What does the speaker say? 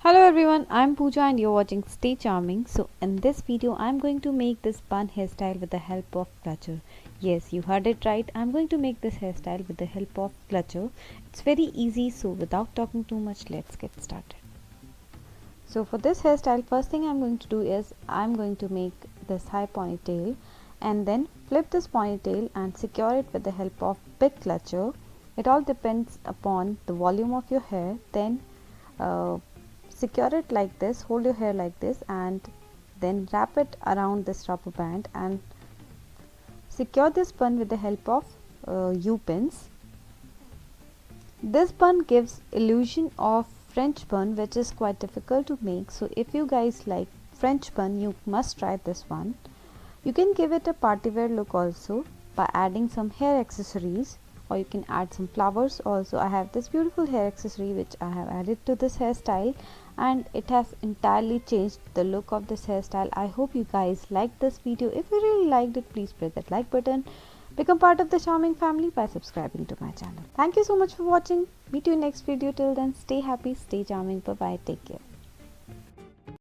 Hello everyone, I'm Pooja and you're watching Stay Charming. So in this video, I'm going to make this bun hairstyle with the help of clutcher. Yes, you heard it right. I'm going to make this hairstyle with the help of clutcher. It's very easy, so without talking too much, let's get started. So for this hairstyle, first thing I'm going to do is I'm going to make this high ponytail and then flip this ponytail and secure it with the help of big clutcher. It all depends upon the volume of your hair. Then secure it like this, hold your hair like this, and then wrap it around this rubber band and secure this bun with the help of U-pins. This bun gives illusion of French bun, which is quite difficult to make, so if you guys like French bun, you must try this one. You can give it a party wear look also by adding some hair accessories, or you can add some flowers also. I have this beautiful hair accessory which I have added to this hairstyle, and it has entirely changed the look of this hairstyle. I hope you guys liked this video. If you really liked it, please press that like button. Become part of the charming family by subscribing to my channel. Thank you so much for watching. Meet you in next video. Till then, stay happy, stay charming. Bye bye, take care.